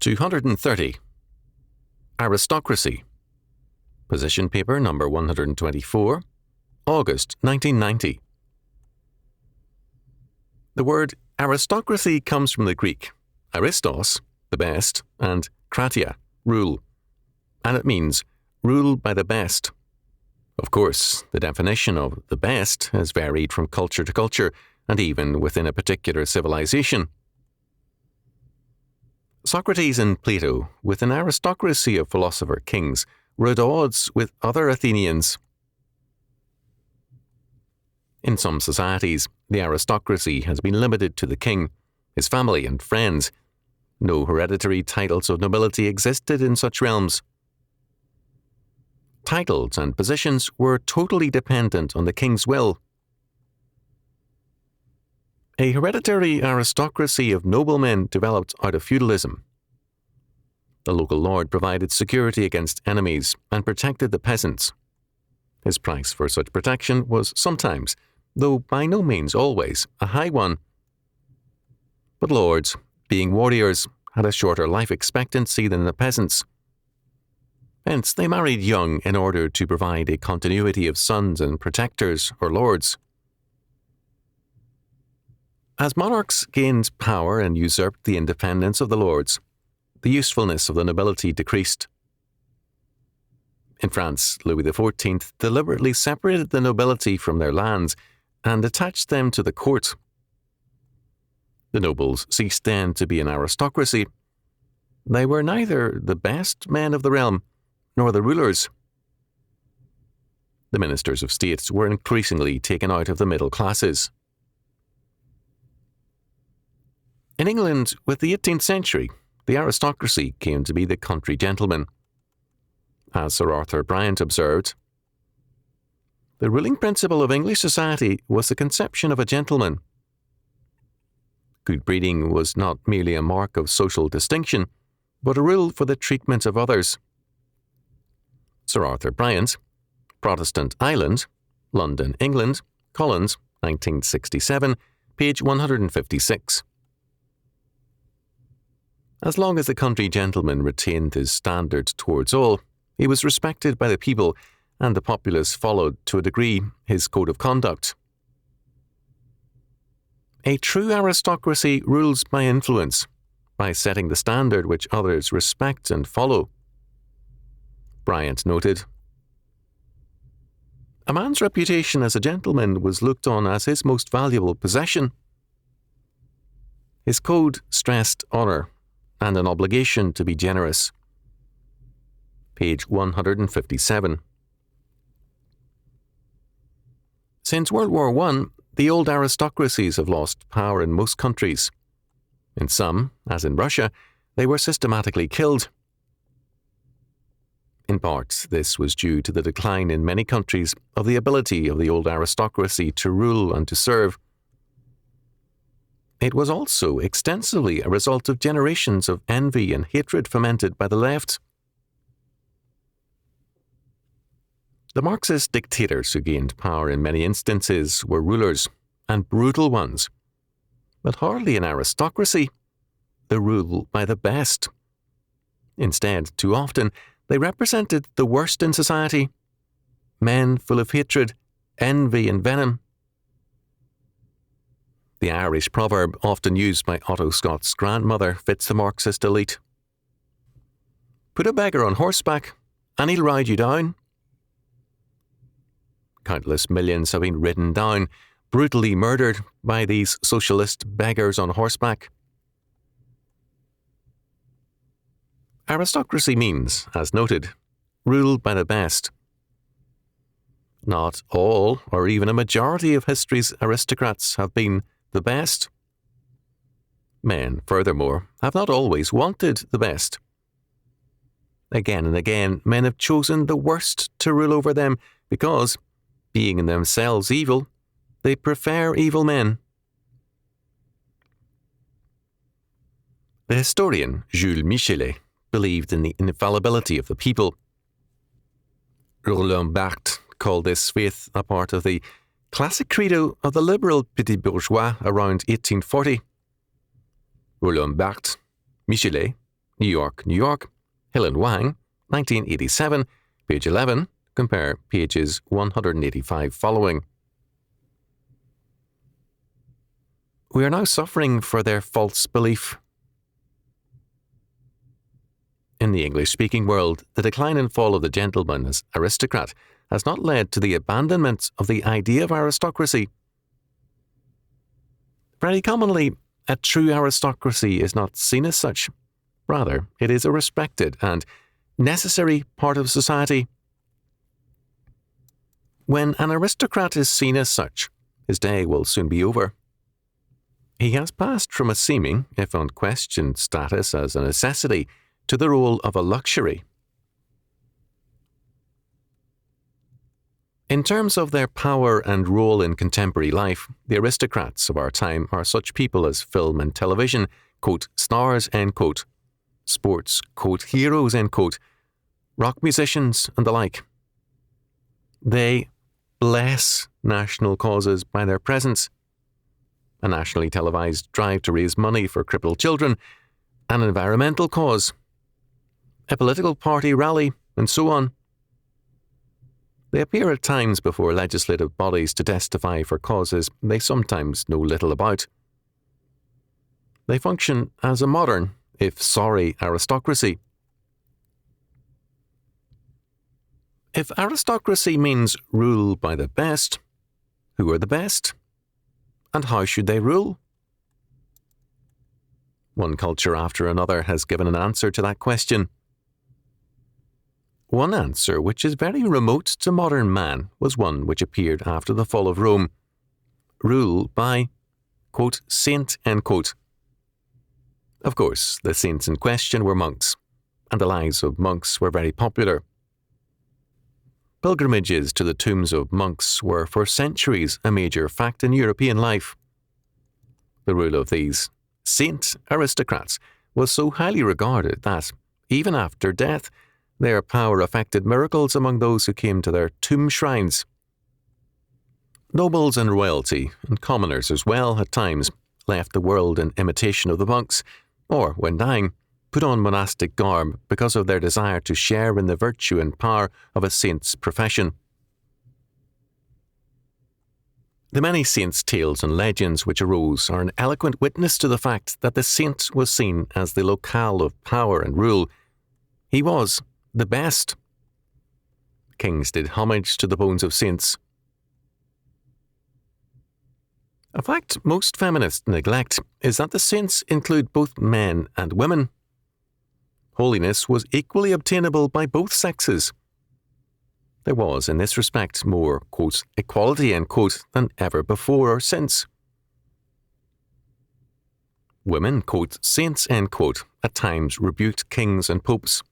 230. Aristocracy. Position paper number 124, August 1990. The word aristocracy comes from the Greek aristos, the best, and kratia, rule, and it means rule by the best. Of course, the definition of the best has varied from culture to culture and even within a particular civilization. Socrates and Plato, with an aristocracy of philosopher kings, were at odds with other Athenians. In some societies, the aristocracy has been limited to the king, his family and friends. No hereditary titles of nobility existed in such realms. Titles and positions were totally dependent on the king's will. A hereditary aristocracy of noblemen developed out of feudalism. The local lord provided security against enemies and protected the peasants. His price for such protection was sometimes, though by no means always, a high one. But lords, being warriors, had a shorter life expectancy than the peasants. Hence, they married young in order to provide a continuity of sons and protectors or lords. As monarchs gained power and usurped the independence of the lords, the usefulness of the nobility decreased. In France, Louis XIV deliberately separated the nobility from their lands and attached them to the court. The nobles ceased then to be an aristocracy. They were neither the best men of the realm nor the rulers. The ministers of state were increasingly taken out of the middle classes. In England, with the 18th century, the aristocracy came to be the country gentleman. As Sir Arthur Bryant observed, the ruling principle of English society was the conception of a gentleman. Good breeding was not merely a mark of social distinction, but a rule for the treatment of others. Sir Arthur Bryant, Protestant Ireland, London, England, Collins, 1967, page 156. As long as the country gentleman retained his standard towards all, he was respected by the people, and the populace followed, to a degree, his code of conduct. A true aristocracy rules by influence, by setting the standard which others respect and follow. Bryant noted, "A man's reputation as a gentleman was looked on as his most valuable possession. His code stressed honour and an obligation to be generous." Page 157. Since World War I, the old aristocracies have lost power in most countries. In some, as in Russia, they were systematically killed. In part, this was due to the decline in many countries of the ability of the old aristocracy to rule and to serve. It was also extensively a result of generations of envy and hatred fomented by the left. The Marxist dictators who gained power in many instances were rulers, and brutal ones, but hardly an aristocracy, the rule by the best. Instead, too often, they represented the worst in society, men full of hatred, envy and venom. The Irish proverb often used by Otto Scott's grandmother fits the Marxist elite. "Put a beggar on horseback, and he'll ride you down." Countless millions have been ridden down, brutally murdered by these socialist beggars on horseback. Aristocracy means, as noted, rule by the best. Not all, or even a majority of history's aristocrats have been the best. Men, furthermore, have not always wanted the best. Again and again, men have chosen the worst to rule over them because, being in themselves evil, they prefer evil men. The historian Jules Michelet believed in the infallibility of the people. Roland Barthes called this faith a part of the classic credo of the liberal petit bourgeois around 1840. Roland Barthes, Michelet, New York, New York, Hill and Wang, 1987, page 11, compare pages 185 following. We are now suffering for their false belief. In the English-speaking world, the decline and fall of the gentleman as aristocrat has not led to the abandonment of the idea of aristocracy. Very commonly, a true aristocracy is not seen as such. Rather, it is a respected and necessary part of society. When an aristocrat is seen as such, his day will soon be over. He has passed from a seeming, if unquestioned, status as a necessity to the role of a luxury. In terms of their power and role in contemporary life, the aristocrats of our time are such people as film and television, quote, stars, end quote, sports, quote, heroes, end quote, rock musicians, and the like. They bless national causes by their presence. A nationally televised drive to raise money for crippled children, an environmental cause, a political party rally, and so on. They appear at times before legislative bodies to testify for causes they sometimes know little about. They function as a modern, if sorry, aristocracy. If aristocracy means rule by the best, who are the best? And how should they rule? One culture after another has given an answer to that question. One answer which is very remote to modern man was one which appeared after the fall of Rome. Rule by, quote, saint, end quote. Of course, the saints in question were monks, and the lives of monks were very popular. Pilgrimages to the tombs of monks were for centuries a major fact in European life. The rule of these saint aristocrats was so highly regarded that, even after death, their power effected miracles among those who came to their tomb shrines. Nobles and royalty, and commoners as well at times, left the world in imitation of the monks, or, when dying, put on monastic garb because of their desire to share in the virtue and power of a saint's profession. The many saints' tales and legends which arose are an eloquent witness to the fact that the saint was seen as the locale of power and rule. He was the best. Kings did homage to the bones of saints. A fact most feminists neglect is that the saints include both men and women. Holiness was equally obtainable by both sexes. There was, in this respect, more, quote, equality, end quote, than ever before or since. Women, quote, saints, end quote, at times rebuked kings and popes.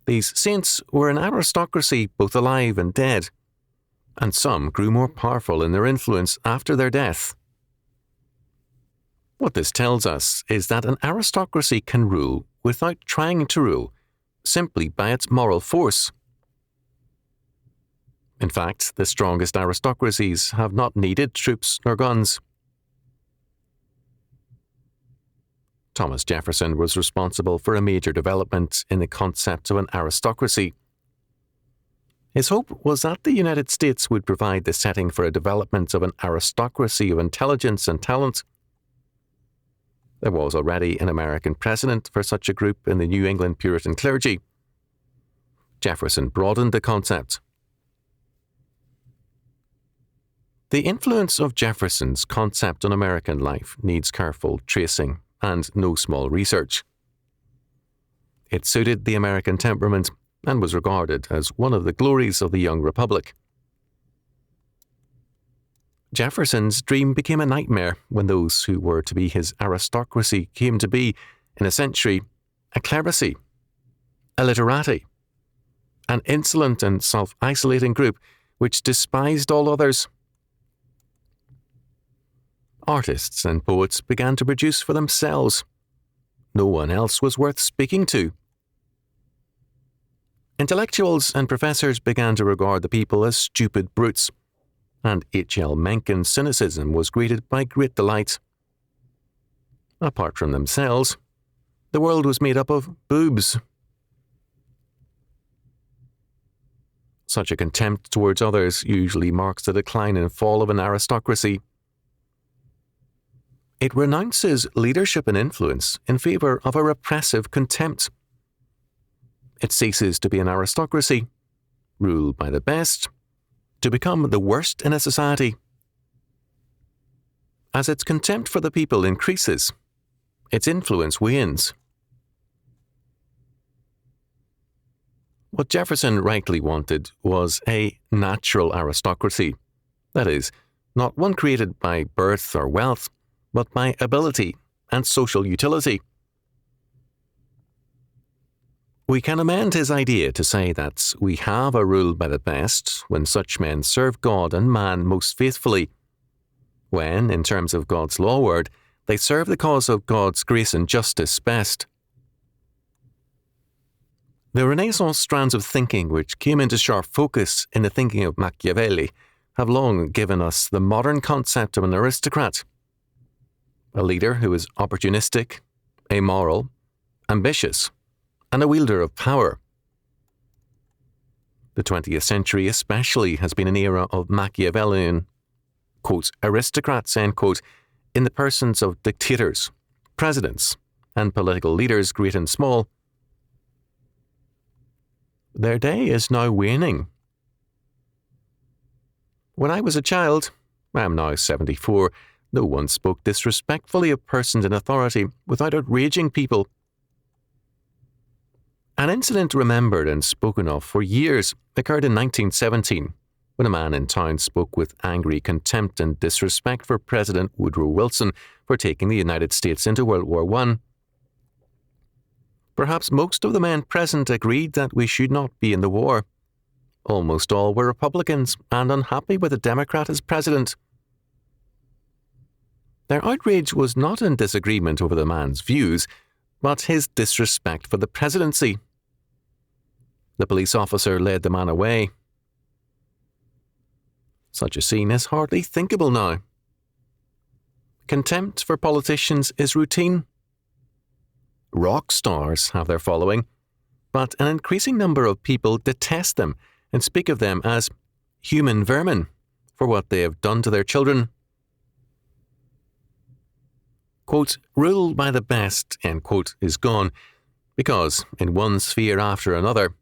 These saints were an aristocracy both alive and dead, and some grew more powerful in their influence after their death. What this tells us is that an aristocracy can rule without trying to rule, simply by its moral force. In fact, the strongest aristocracies have not needed troops nor guns. Thomas Jefferson was responsible for a major development in the concept of an aristocracy. His hope was that the United States would provide the setting for a development of an aristocracy of intelligence and talent. There was already an American precedent for such a group in the New England Puritan clergy. Jefferson broadened the concept. The influence of Jefferson's concept on American life needs careful tracing and no small research. It suited the American temperament and was regarded as one of the glories of the young republic. Jefferson's dream became a nightmare when those who were to be his aristocracy came to be, in a century, a clerisy, a literati, an insolent and self-isolating group which despised all others. Artists and poets began to produce for themselves. No one else was worth speaking to. Intellectuals and professors began to regard the people as stupid brutes, and H.L. Mencken's cynicism was greeted by great delight. Apart from themselves, the world was made up of boobs. Such a contempt towards others usually marks the decline and fall of an aristocracy. It renounces leadership and influence in favour of a repressive contempt. It ceases to be an aristocracy, ruled by the best, to become the worst in a society. As its contempt for the people increases, its influence wanes. What Jefferson rightly wanted was a natural aristocracy, that is, not one created by birth or wealth, but by ability and social utility. We can amend his idea to say that we have a rule by the best when such men serve God and man most faithfully, when, in terms of God's law word, they serve the cause of God's grace and justice best. The Renaissance strands of thinking which came into sharp focus in the thinking of Machiavelli have long given us the modern concept of an aristocrat, a leader who is opportunistic, amoral, ambitious, and a wielder of power. The 20th century especially has been an era of Machiavellian, quote, aristocrats, end quote, in the persons of dictators, presidents, and political leaders great and small. Their day is now waning. When I was a child, I am now 74, no one spoke disrespectfully of persons in authority without outraging people. An incident remembered and spoken of for years occurred in 1917, when a man in town spoke with angry contempt and disrespect for President Woodrow Wilson for taking the United States into World War I. Perhaps most of the men present agreed that we should not be in the war. Almost all were Republicans and unhappy with a Democrat as president. Their outrage was not in disagreement over the man's views, but his disrespect for the presidency. The police officer led the man away. Such a scene is hardly thinkable now. Contempt for politicians is routine. Rock stars have their following, but an increasing number of people detest them and speak of them as human vermin for what they have done to their children. Quote, rule by the best, end quote, is gone, because in one sphere after another,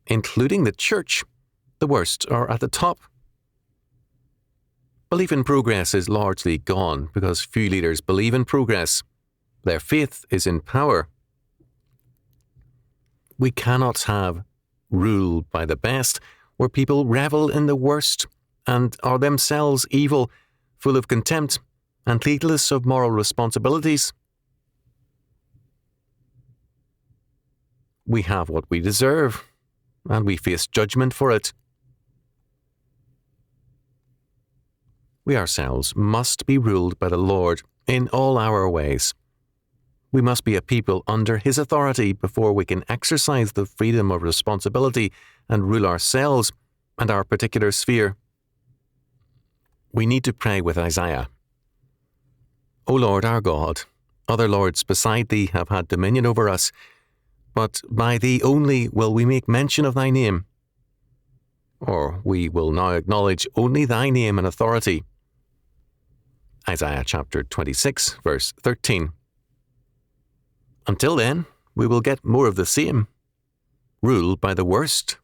including the church, the worst are at the top. Belief in progress is largely gone because few leaders believe in progress. Their faith is in power. We cannot have rule by the best where people revel in the worst and are themselves evil, full of contempt, and heedless of moral responsibilities. We have what we deserve, and we face judgment for it. We ourselves must be ruled by the Lord in all our ways. We must be a people under His authority before we can exercise the freedom of responsibility and rule ourselves and our particular sphere. We need to pray with Isaiah. O Lord our God, other lords beside Thee have had dominion over us, but by Thee only will we make mention of Thy name. Or we will now acknowledge only Thy name and authority. Isaiah chapter 26, verse 13. Until then, we will get more of the same. Rule by the worst